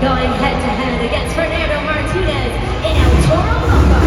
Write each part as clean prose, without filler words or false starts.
Going head-to-head against Fernando Martinez in El Toro Loco.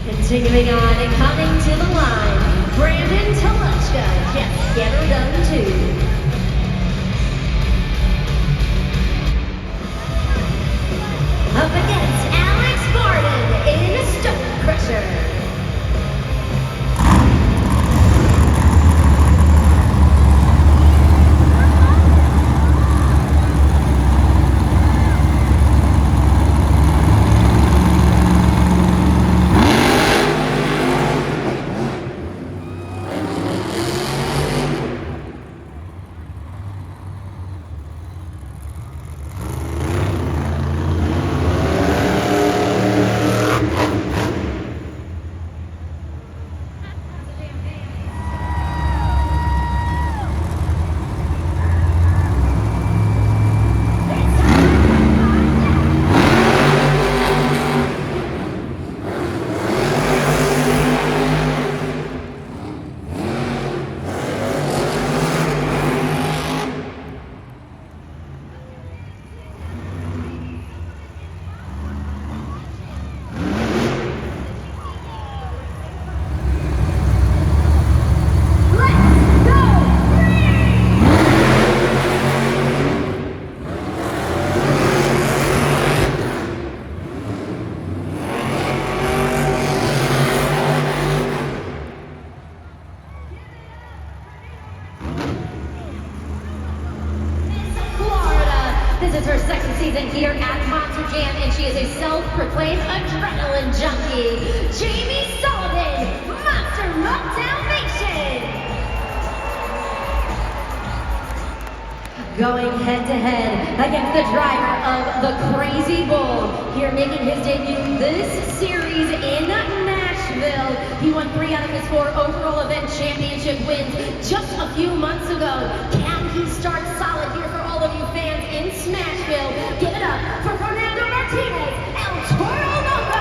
Continuing on and coming to the line, Brandon Telechka, yes, get her done too. Up against Alex Gordon in Stone Crusher. This is her second season here at Monster Jam, and she is a self-proclaimed adrenaline junkie. Jamie Sullivan, Monster Motown Nation! Going head-to-head against the driver of the Crazy Bull, here making his debut this series in Nashville. He won 3 out of his 4 overall event championship wins just a few months ago. Can he start solid here for all of you fans in Smashville? Give it up for Fernando Martinez, El Toro Loco!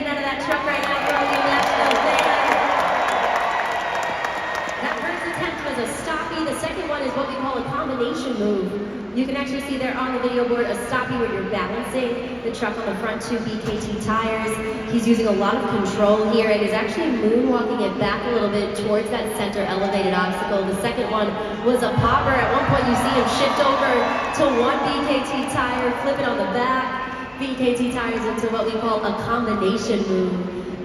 getting out of that truck right now for all you Nashville fans. That first attempt was a stoppie. The second one is what we call a combination move. You can actually see there on the video board a stoppie where you're balancing the truck on the front two BKT tires. He's using a lot of control here and is actually moonwalking it back a little bit towards that center elevated obstacle. The second one was a popper. At one point you see him shift over to one BKT tire, flip it on the back. BKT tires into what we call a combination move.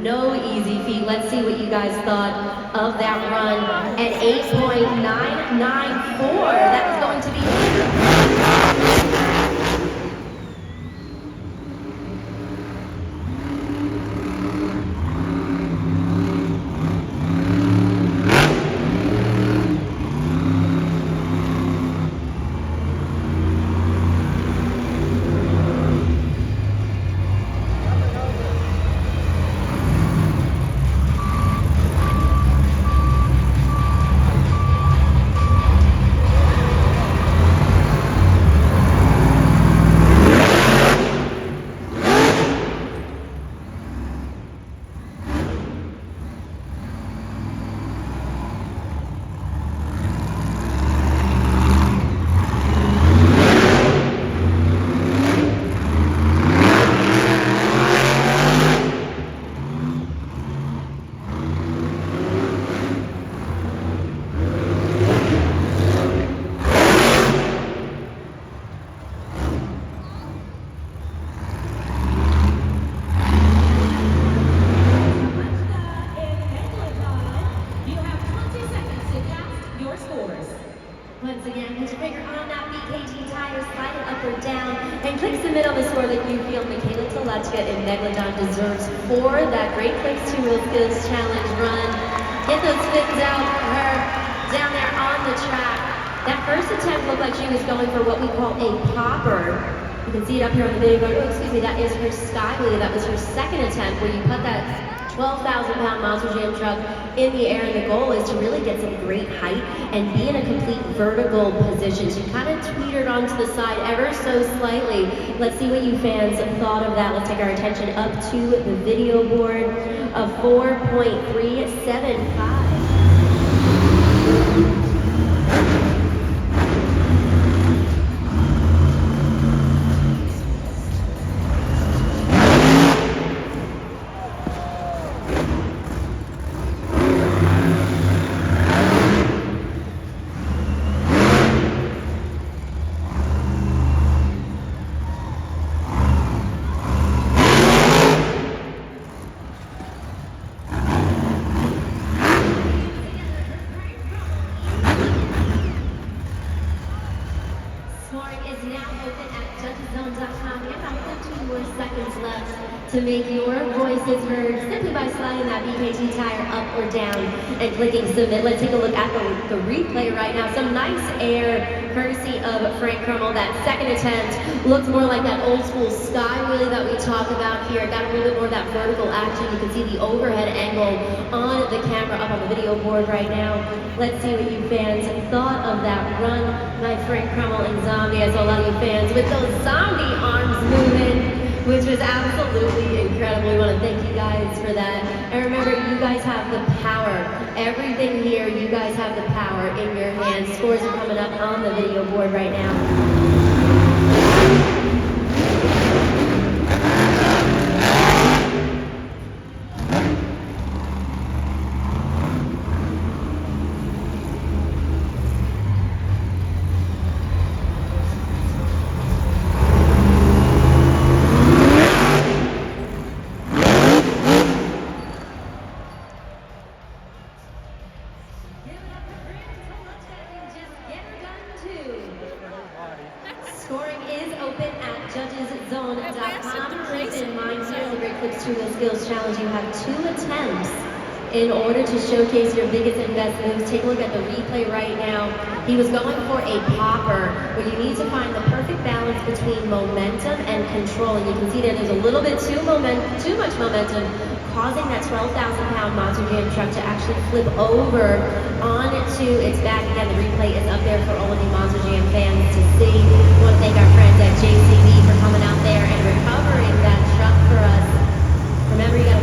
No easy feat. Let's see what you guys thought of that run at 8.994. That is going to be once again, put your finger on that BKT tire, slide it up or down, and click submit on the score that you feel Michaela Tolachka in Megalodon deserves for that Great Clicks 2 Wheel Skills Challenge run. Get those spins out for her down there on the track. That first attempt looked like she was going for what we call a popper. You can see it up here on the video. Oh, excuse me, that is her sky wheel. That was her second attempt where you put that 12,000-pound Monster Jam truck in the air, and the goal is to really get some great height and be in a complete vertical position. She kind of tweetered onto the side ever so slightly. Let's see what you fans thought of that. Let's take our attention up to the video board of 4.375. Is now open at judgeszone.com. We have about 15 more seconds left to make your voices heard simply by sliding that BKT tire up or down and clicking submit. Let's take a look at the replay right now. Some nice air courtesy of Frank Crummell. That second attempt looks more like that old school sky wheelie that we talk about here. Got a little bit more of that vertical action. You can see the overhead angle on the camera up on the video board right now. Let's see what you fans thought of that run by Frank Crummell and Zombie. I saw a lot of you fans with those zombie arms moving, which was absolutely incredible. We want to thank you guys for that. And remember, you guys have the power. Everything here, you guys have the power in your hands. Scores are coming up on the video board right now. Scoring is open at judgeszone.com. Keep in mind here in the Great Clicks 2 Wheel Skills Challenge, you have 2 attempts in order to showcase your biggest and best moves. Take a look at the replay right now. He was going for a popper, where you need to find the perfect balance between momentum and control. And you can see there's a little bit too much momentum, causing that 12,000-pound Monster Jam truck to actually flip over onto its back. Again, the replay is up there for all of you Monster Jam fans to see. We want to thank our friends at JCB for coming out there and recovering that truck for us. Remember, you guys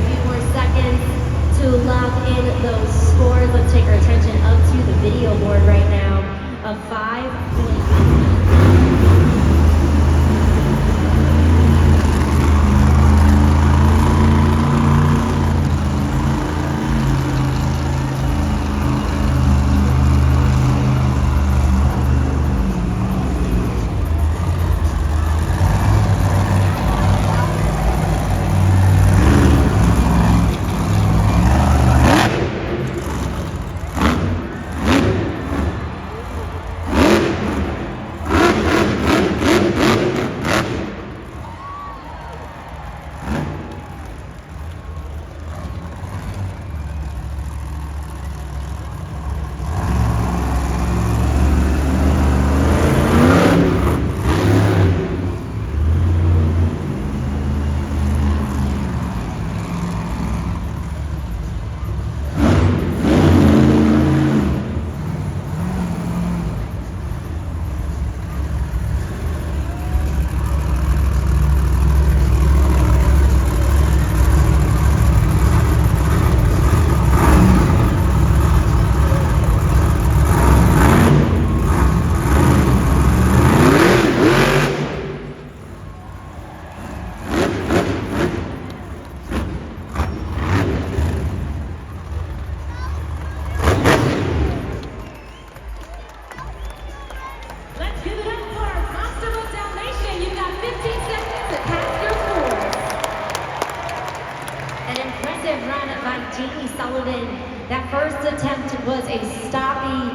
Jamie Sullivan. That first attempt was a stoppie.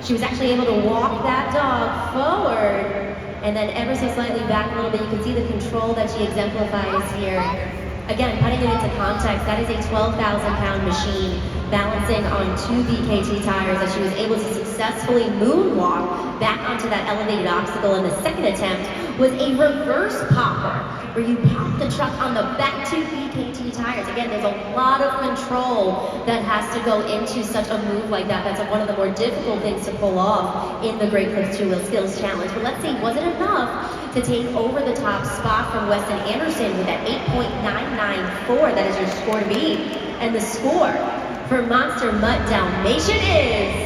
She was actually able to walk that dog forward and then ever so slightly back a little bit. You can see the control that she exemplifies here. Again, putting it into context, that is a 12,000-pound machine balancing on 2 BKT tires that she was able to successfully moonwalk back onto that elevated obstacle. And the second attempt was a reverse popper, where you pop the truck on the back 2 BKT tires. Again, there's a lot of control that has to go into such a move like that. That's one of the more difficult things to pull off in the Great Clips 2 Wheel Skills Challenge. But let's see, was it enough to take over the top spot from Weston Anderson with that 8.994? That is your score to beat. And the score for Monster Mutt Dalmatian is...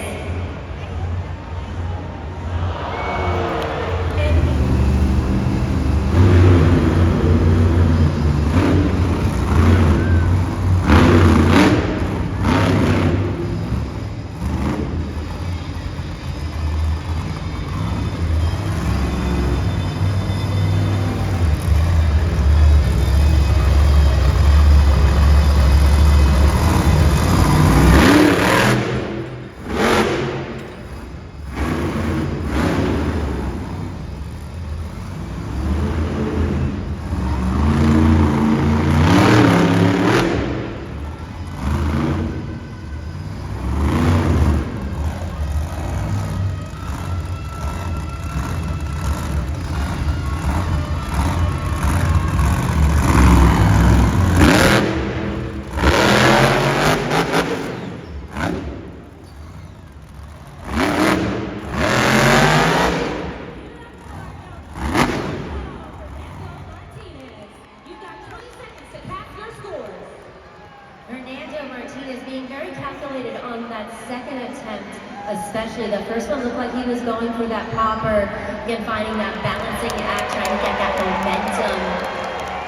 Being very calculated on that second attempt, especially. The first one looked like he was going for that popper, again finding that balancing act, trying to get that momentum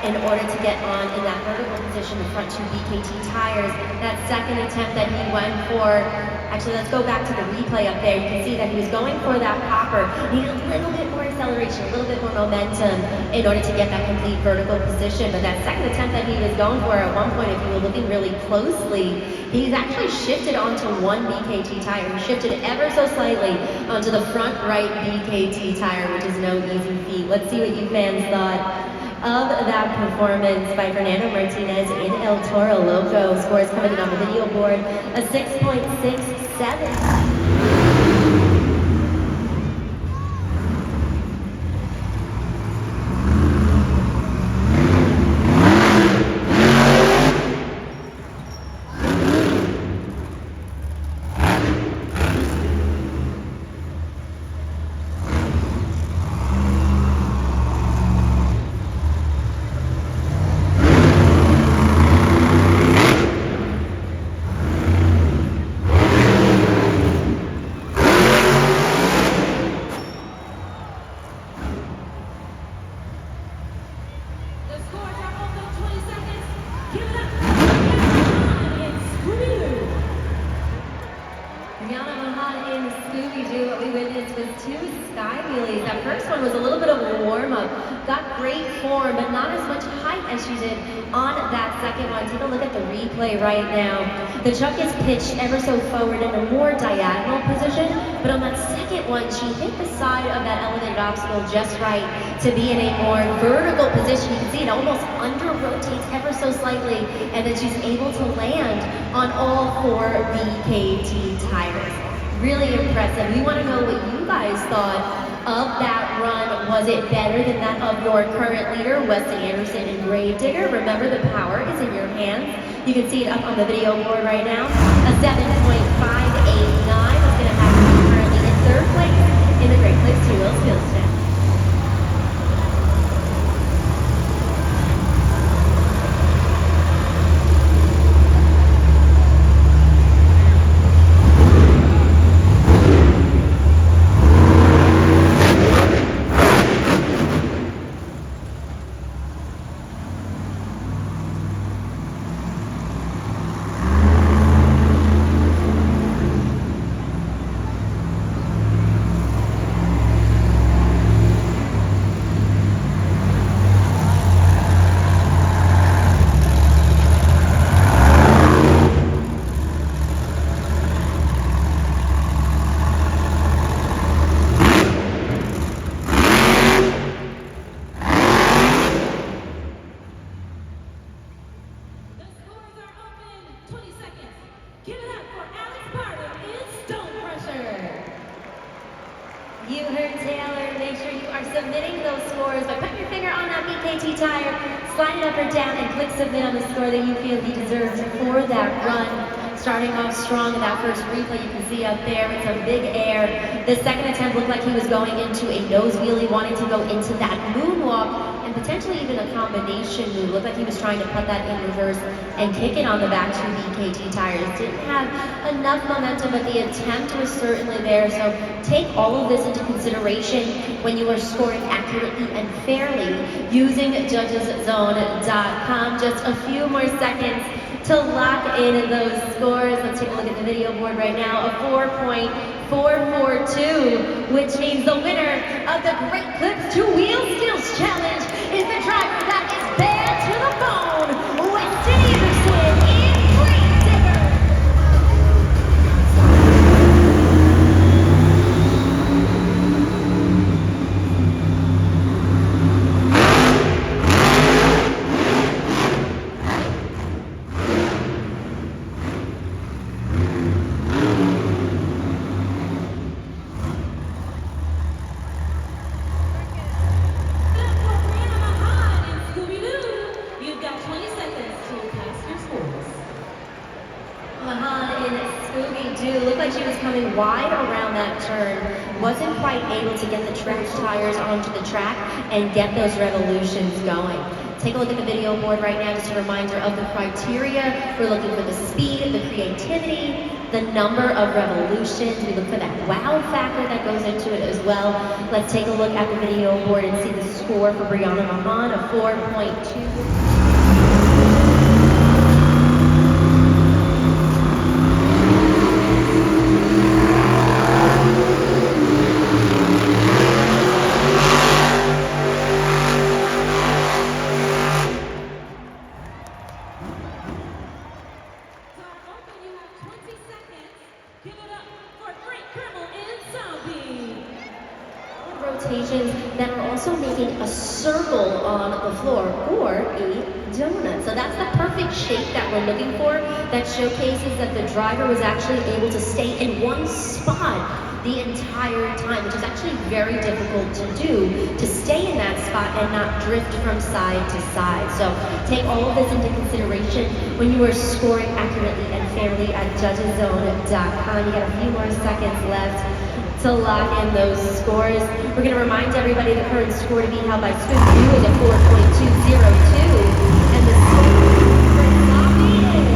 in order to get on in that vertical position in front 2 BKT tires. That second attempt that he went for, actually let's go back to the replay up there. You can see that he was going for that popper. He needed a little bit more acceleration, a little bit more momentum in order to get that complete vertical position. But that second attempt that he was going for, at one point, if you were looking really closely, he's actually shifted onto 1 BKT tire. He shifted ever so slightly onto the front right BKT tire, which is no easy feat. Let's see what you fans thought of that performance by Fernando Martinez in El Toro Loco. Scores coming in on the video board, a 6.67. What we witnessed was 2 sky wheelies. That first one was a little bit of a warm-up. Got great form, but not as much height as she did on that second one. Take a look at the replay right now. The truck is pitched ever so forward in a more diagonal position, but on that second one, she hit the side of that elevated obstacle just right to be in a more vertical position. You can see it almost under-rotates ever so slightly, and then she's able to land on all 4 BKT tires. Really impressive. We want to know what you guys thought of that run. Was it better than that of your current leader, Weston Anderson and Gravedigger? Remember, the power is in your hands. You can see it up on the video board right now. A 7.589 is going to have you currently in 3rd place in the Great Clips 2 Wheel Skills Challenge. Give it up for Alex Barton in Stone Crusher. You heard Taylor. Make sure you are submitting those scores by putting your finger on that BKT tire, slide it up or down, and click submit on the score that you feel he deserves for that run. Starting off strong in that first replay, you can see up there, it's a big air. The second attempt looked like he was going into a nose wheelie, wanting to go into that moonwalk, and potentially even a combination move. Looked like he was trying to put that in reverse and kick it on the back two BKT tires. Didn't have enough momentum, but the attempt was certainly there. So take all of this into consideration when you are scoring accurately and fairly using judgeszone.com. Just a few more seconds to lock in those scores. Let's take a look at the video board right now. A 4.442, which means the winner of the Great Clips to Wheel Skills Challenge is the driver that is bad to the bone, Weston Anderson in Green Digger. Looked like she was coming wide around that turn, wasn't quite able to get the track tires onto the track and get those revolutions going. Take a look at the video board right now, just a reminder of the criteria. We're looking for the speed, the creativity, the number of revolutions. We look for that wow factor that goes into it as well. Let's take a look at the video board and see the score for Brianna Mahan, a 4.2. Rotations that are also making a circle on the floor or a donut. So that's the perfect shape that we're looking for, that showcases that the driver was actually able to stay in one spot the entire time, which is actually very difficult to do, to stay in that spot and not drift from side to side. So take all of this into consideration when you are scoring accurately and fairly at judgeszone.com. You got a few more seconds left to lock in those scores. We're going to remind everybody the current score to be held by Swift View is a 4.202, and the score for Zombie is...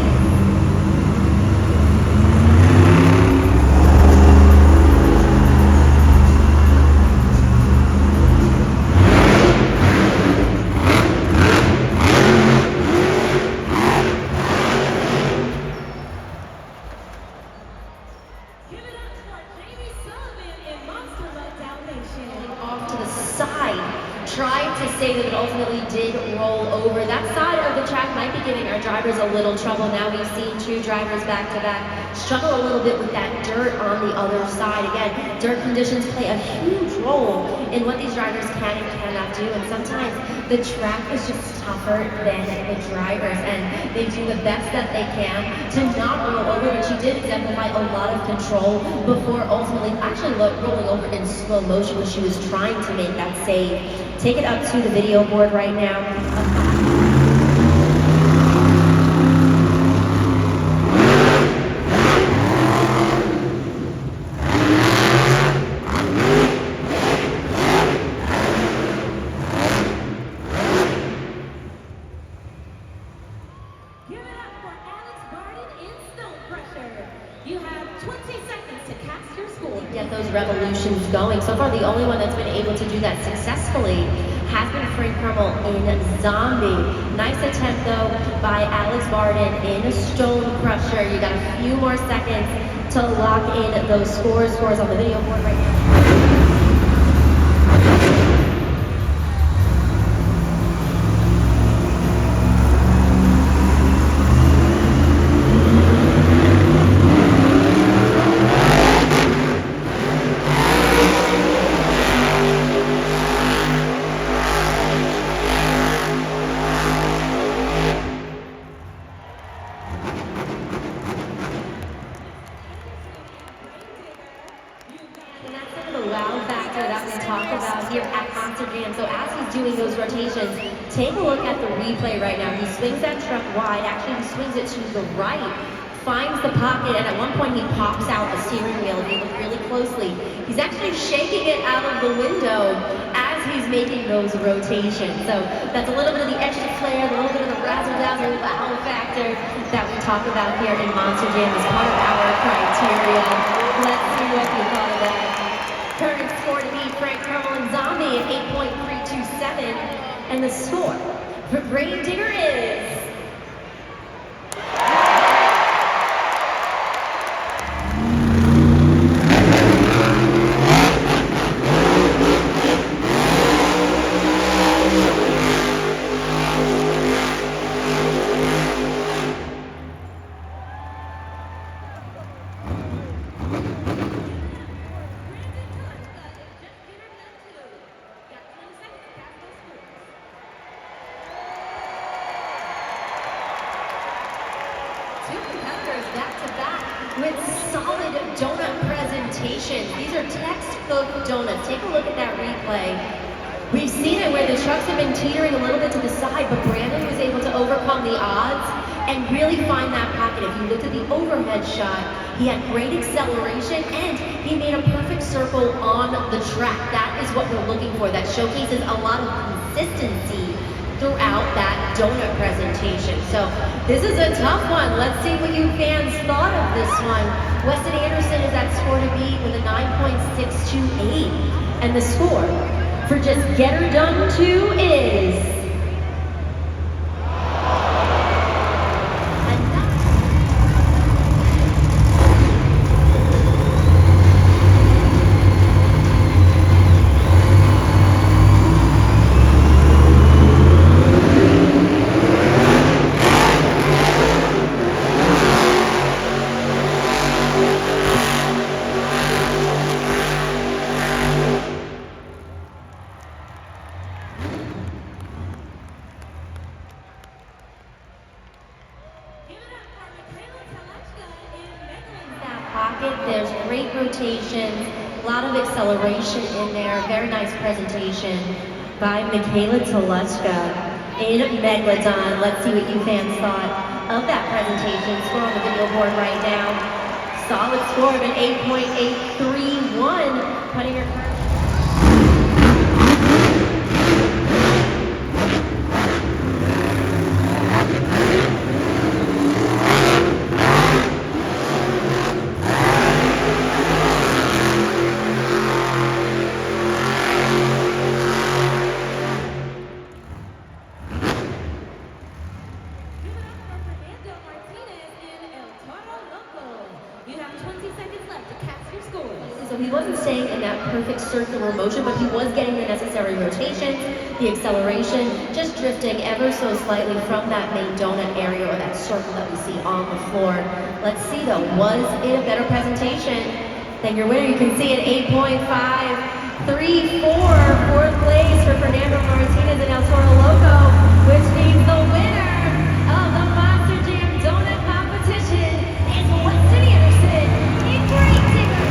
tried to say that it ultimately did roll over. That side of the track might be giving our drivers a little trouble. Now we've seen two drivers back to back struggle a little bit with that dirt on the other side. Again, dirt conditions play a huge role in what these drivers can and cannot do, and sometimes the track is just tougher than the drivers, and they do the best that they can to not roll over, but she did exemplify a lot of control before ultimately actually rolling over in slow motion when she was trying to make that save. Take it up to the video board right now. Give it up for Alex Barton in Stone Crusher. You have 20 seconds to cast your score. Get those revolutions going. So far, the only one that's been able to do that successfully has been Frank Kermel in Zombie. Nice attempt, though, by Alex Barton in Stone Crusher. You got a few more seconds to lock in those scores. Scores on the video board right now. rotations. Take a look at the replay right now. He swings that truck wide. Actually, he swings it to the right, finds the pocket, and at one point he pops out the steering wheel. If you look really closely, he's actually shaking it out of the window as he's making those rotations. So that's a little bit of the extra flair, a little bit of the razzle-dazzle wow factor that we talk about here in Monster Jam as part of our criteria. Let's see what you thought of that. Current score to beat Frank Carmel and Zombie at 8.327, and the score for Grave Digger is... Two competitors back-to-back with solid donut presentations. These are textbook donuts. Take a look at that replay. We've seen it where the trucks have been teetering a little bit to the side, but Brandon was able to overcome the odds and really find that pocket. If you looked at the overhead shot, he had great acceleration and he made a perfect circle on the track. That is what we're looking for. That showcases a lot of consistency throughout that donut presentation. So this is a tough one. Let's see what you fans thought of this one. Weston Anderson is at score to beat with a 9.628. And the score for just Get Her Done 2 is... pocket. There's great rotations, a lot of acceleration in there. Very nice presentation by Michaela Telushka in Megalodon. Let's see what you fans thought of that presentation. Score on the video board right now. Solid score of an 8.831, putting her so he wasn't staying in that perfect circular motion, but he was getting the necessary rotations, the acceleration, just drifting ever so slightly from that main donut area or that circle that we see on the floor. Let's see though, was it a better presentation? Then your winner, you can see an 8.534, fourth place for Fernando Martinez and El Toro Loco, which means the winner of the Monster Jam Donut Competition is Weston Anderson in Grave Digger.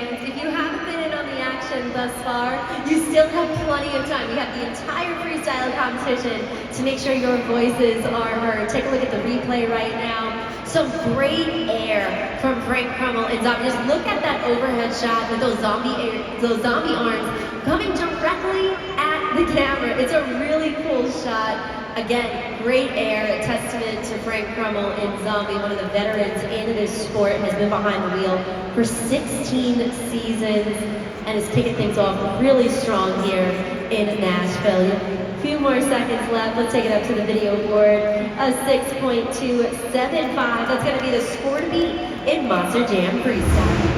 fans, if you haven't been in on the action thus far, you still have plenty of time. You have the entire freestyle competition to make sure your voices are heard. Take a look at the replay right now. Some great air from Frank Crummell and Zombie. Just look at that overhead shot with those zombie arms coming directly at the camera. It's a really cool shot. Again, great air, a testament to Frank Crummell and Zombie, one of the veterans in this sport, has been behind the wheel for 16 seasons and is kicking things off really strong here in Nashville. A few more seconds left. Let's take it up to the video board. A 6.275. That's going to be the score to beat in Monster Jam Freestyle.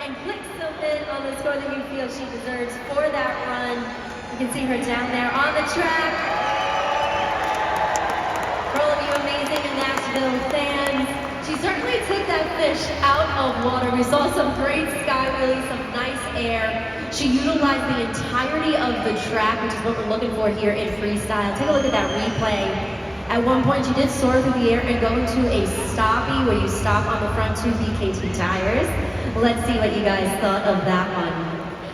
And click submit on the score that you feel she deserves for that run. You can see her down there on the track. For all of you amazing Nashville fans, she certainly took that fish out of water. We saw some great sky release, some nice air. She utilized the entirety of the track, which is what we're looking for here in freestyle. Take a look at that replay. At one point, she did soar through the air and go into a stoppie where you stop on the front two BKT tires. Let's see what you guys thought of that one.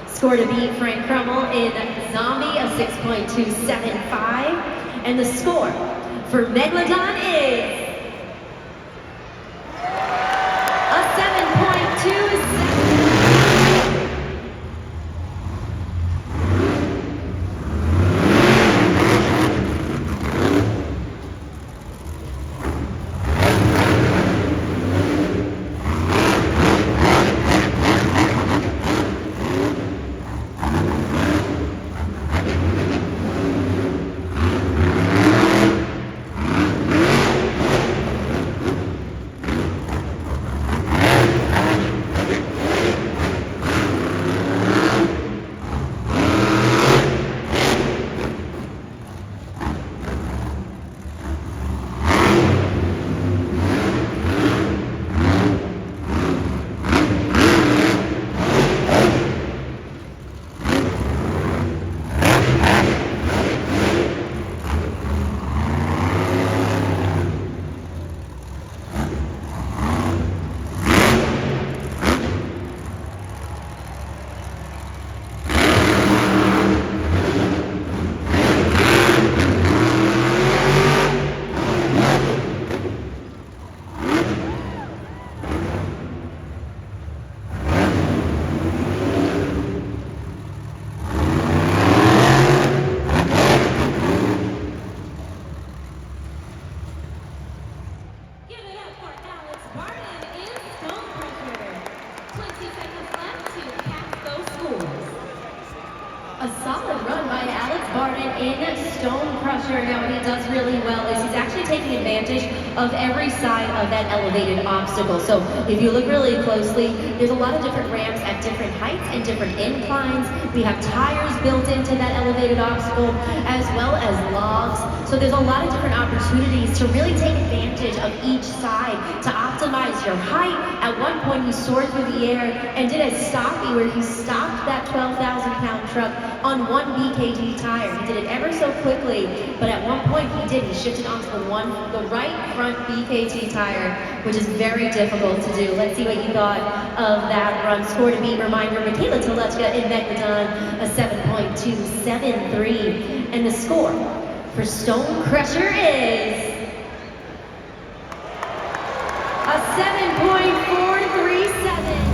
Score to beat Frank Crummell in Zombie of 6.275. And the score for Megalodon is a 7.27. Stone Crusher. Now what he does really well is he's actually taking advantage of every side of that elevated obstacle. So if you look really closely, there's a lot of different ramps at different heights and different inclines. We have tires built into that elevated obstacle, as well as logs. So there's a lot of different opportunities to really take advantage of each side to optimize your height. At one point he soared through the air and did a stoppie where he stopped that 12,000-pound truck on one BKT tire. He did it ever so quickly, but at one point he shifted onto the right front BKT tire, which is very difficult to do. Let's see what you thought of that run. Score to beat, reminder, Michaela Telechka in Megalodon, a 7.273. And the score for Stone Crusher is a 7.437.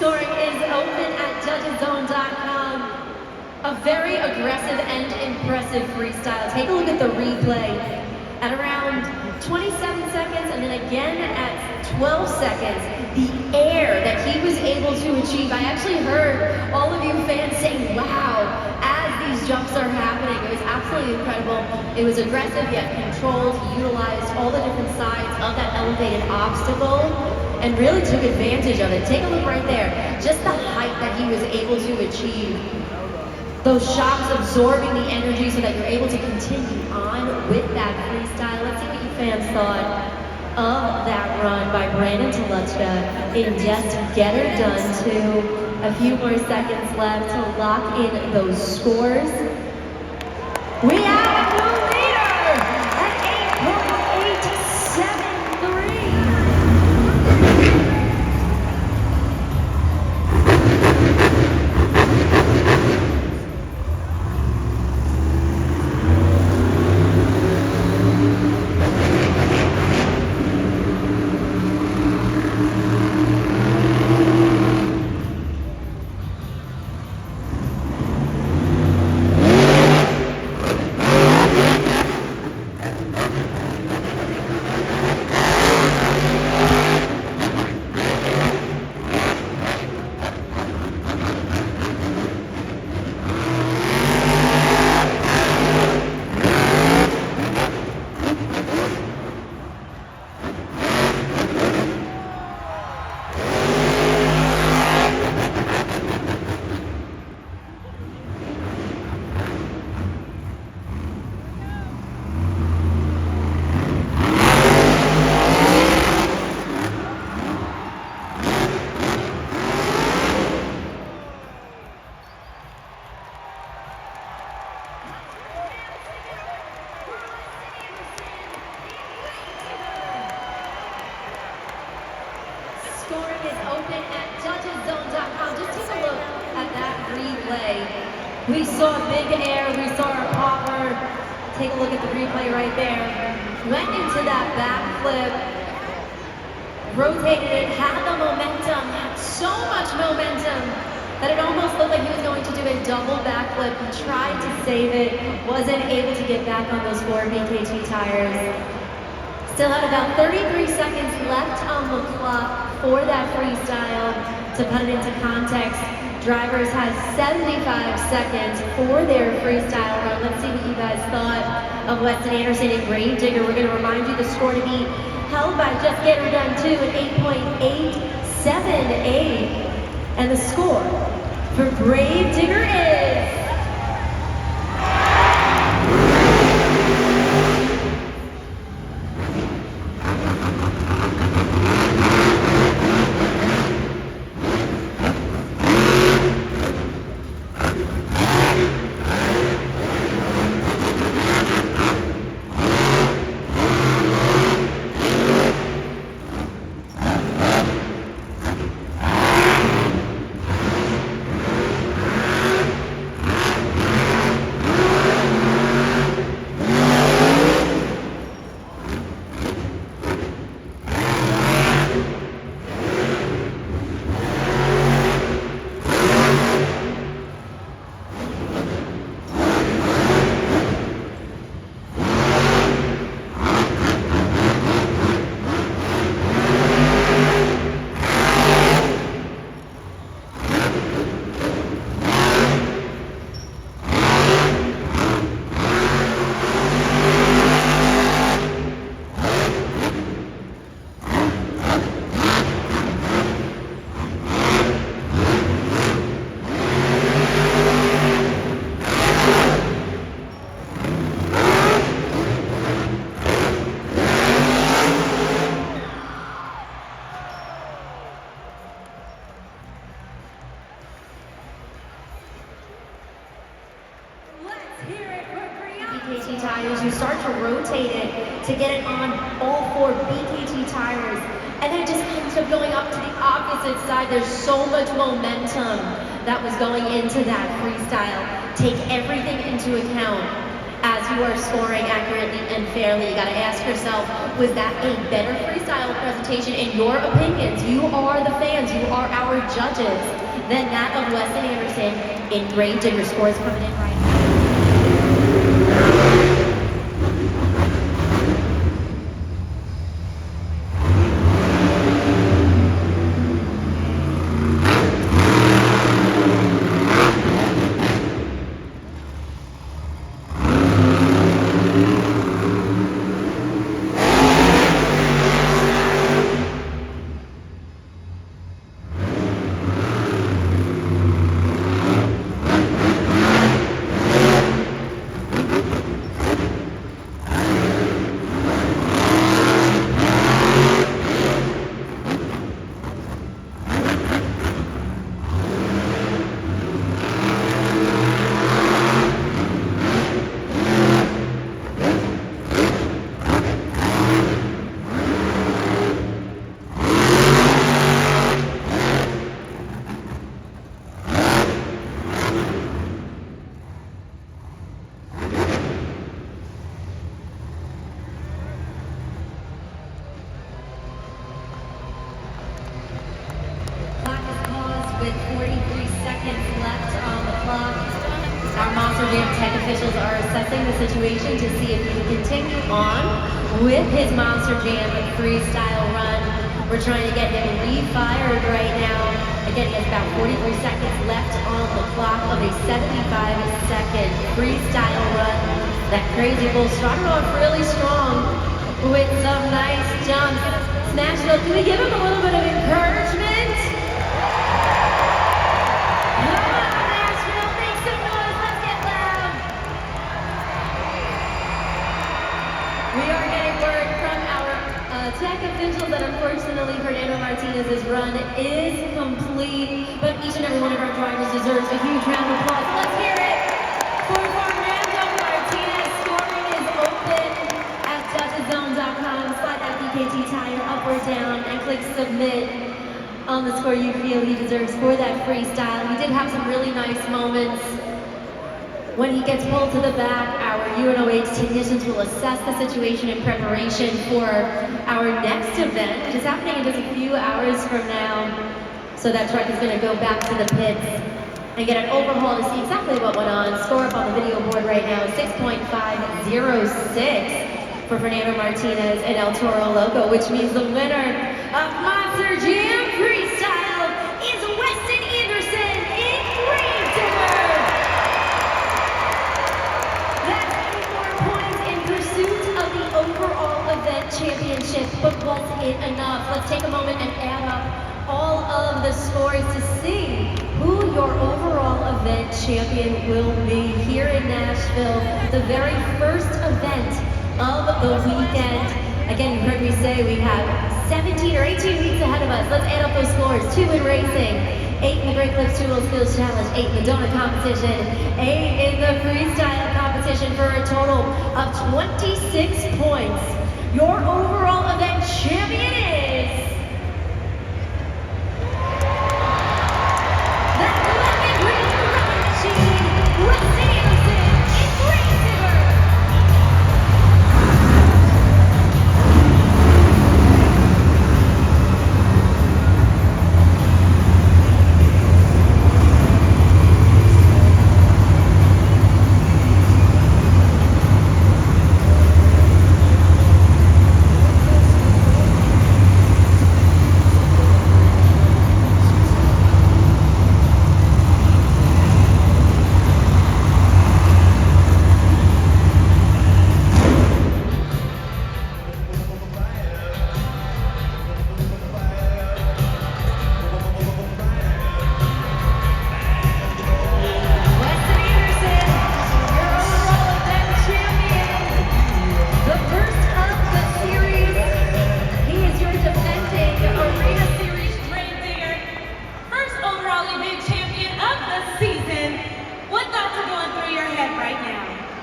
Scoring is open at judgeszone.com. A very aggressive and impressive freestyle. Take a look at the replay. At around 27 seconds and then again at 12 seconds, the air that he was able to achieve. I actually heard all of you fans saying, wow, as these jumps are happening. It was absolutely incredible. It was aggressive yet controlled. He utilized all the different sides of that elevated obstacle and really took advantage of it. Take a look right there. Just the height that he was able to achieve. Those shocks absorbing the energy so that you're able to continue on with that freestyle. Let's see what you fans thought of that run by Brandon Telechka in Just Get Her Done 2. A few more seconds left to lock in those scores. We have a new leader at 8.873. Scoring is open at judgeszone.com. Just take a look at that replay. We saw big air, we saw a popper. Take a look at the replay right there. went into that backflip, rotated it, had the momentum, had so much momentum that it almost looked like he was going to do a double backflip. He tried to save it, wasn't able to get back on those 4 BKT tires. Still had about 33 seconds left on the clock for that freestyle. To put it into context, drivers had 75 seconds for their freestyle run. Let's see what you guys thought of Weston Anderson and Gravedigger. We're going to remind you the score to be held by Just Get Her Done 2 at 8.878. And the score for Gravedigger is... BKT tires, you start to rotate it to get it on all 4 BKT tires, and then it just ends up going up to the opposite side. There's so much momentum that was going into that freestyle. Take everything into account as you are scoring accurately and fairly. You gotta ask yourself, was that a better freestyle presentation in your opinions? You are the fans, you are our judges, than that of Weston Anderson in Gravedigger. Scores coming in right now. With 43 seconds left on the clock, our Monster Jam tech officials are assessing the situation to see if he can continue on with his Monster Jam freestyle run. We're trying to get him refired right now. Again, he has about 43 seconds left on the clock of a 75-second freestyle run. That Crazy Bull started off really strong with some nice jumps. Nashville, can we give him a little bit of encouragement? We are getting word from our tech officials that unfortunately Fernando Martinez's run is complete, but each and every one of our drivers deserves a huge round of applause. Let's hear it for Fernando Martinez. Scoring is open at judgeszone.com. Slide that BKT tire up or down and click submit on the score you feel he deserves for that freestyle. He did have some really nice moments. When he gets pulled to the back, our UNOH technicians will assess the situation in preparation for our next event, which is happening in just a few hours from now. So that truck is going to go back to the pits and get an overhaul to see exactly what went on. Score up on the video board right now is 6.506 for Fernando Martinez and El Toro Loco, which means the winner of Monster Jam Freestyle is Weston Anderson in green digger. That's 84 points in pursuit of the overall event championship, but was it enough? Let's take a moment and add up all of the scores to see who your overall event champion will be here in Nashville, the very first event of the weekend. Again, you heard me say we have 17 or 18 weeks ahead of us. Let's add up those scores. 2 in racing, 8 in the Great Clips 2 Wheel Skills Challenge, 8 in the donut competition, 8 in the freestyle competition for a total of 26 points. Your overall event champion is...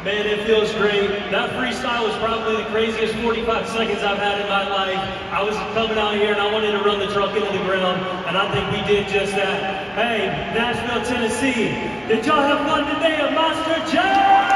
Man, it feels great. That freestyle was probably the craziest 45 seconds I've had in my life. I was coming out here and I wanted to run the truck into the ground, and I think we did just that. Hey, Nashville, Tennessee, did y'all have fun today at Monster Jam?